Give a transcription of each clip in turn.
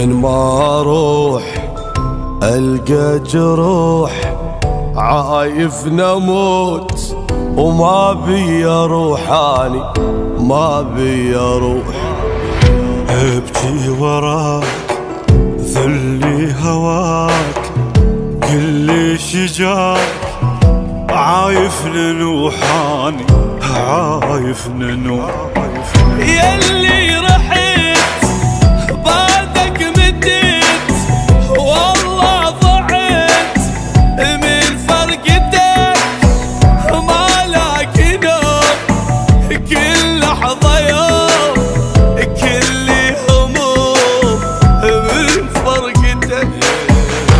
وين ما اروح القى جروح، عايف نموت وما بي اروح، اني ما بي اروح. ابكي وراك ذلي هواك، كل شجاك عايف ننوحاني، عايف ننوح. يلي رحت بعدك مديت، والله ضعت من فرقتك، ما لاقي نوم كل لحظة يوم، كل هموم من فرقتك.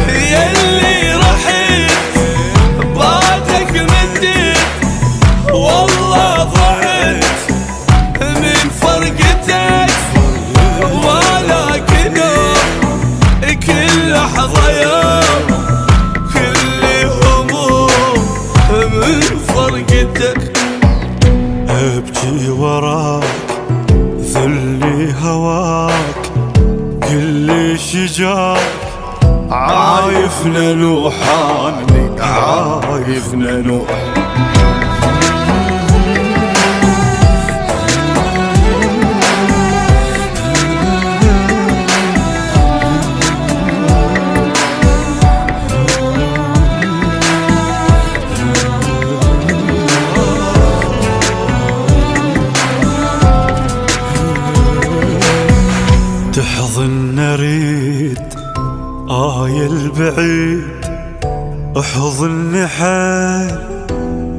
يلي رحت بعدك مديت، والله ضعت من فرقتك، ولاك نوم كل لحظة يوم، كل هموم من فرقتك. ابكي وراك ذلي هواك، كل شجاك عايف ننوحاني، عايف ننوح. تحضن اريد البعيد، احضني حيل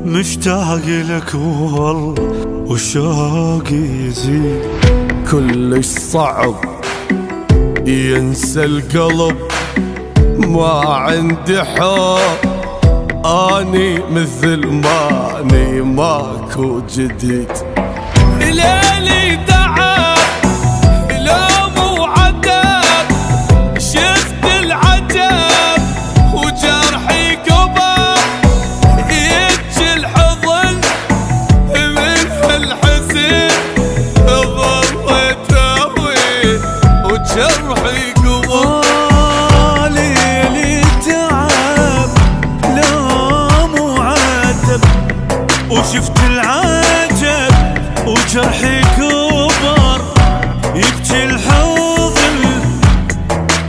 مشتاق لك والله، وشوقي يزيد. كلش صعب ينسى القلب، ما عندي حب اني مثل ماني، ماكو جديد. ليلي تعب لوم وعتب، شفت العجب وجرحي كبر، يبكي الحضن من الحزن، ظليت اهوي وجرحي كبر. ليلي تعب لوم وعتب، وشفت العجب وجرحي كبر، يبكي الحضن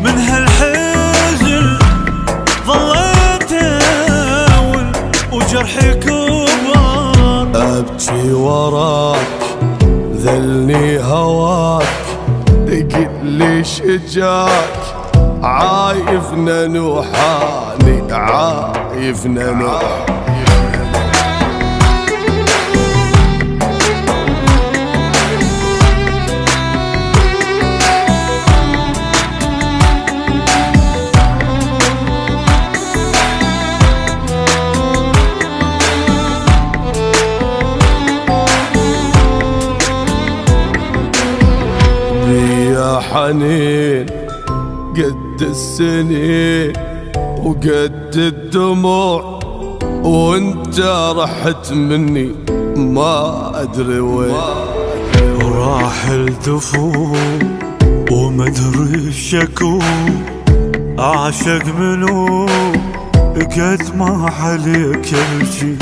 من هالحزن، ظليت اول وجرحي كبر. ابكي وراك ذلني هواك، قلي شجاك عايف ننوحاني، عايف ننوح. يا حنين قد السنين وقد الدموع، وانت رحت مني ما ادري وين. وراح الدفوع ومدري الشكو، اعشق منو قد ما عليك ابكي،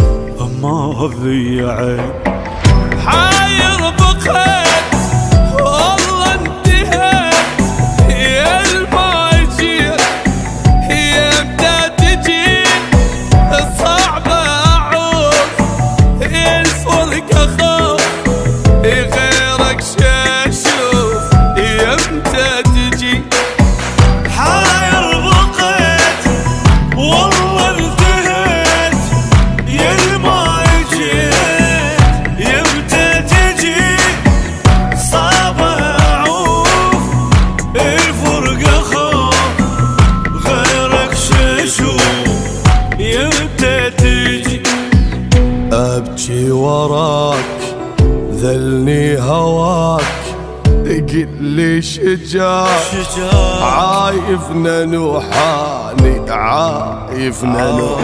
ما في عين. حاير بقيت والله انتهيت، يا الماجير يمتى تجي، صعب اعوف الفرقة خوف، غيرك شي اشوف يمتى تجي. حاير بقيت والله انتهيت، يا الماجير يمتى تجي، صعب اعوف الفرقة خوف، غيرك ششوف يمتى تجي. ابكي وراك ذلني هواك، قلي شجاك عايف ننوحاني، عايف ننوح.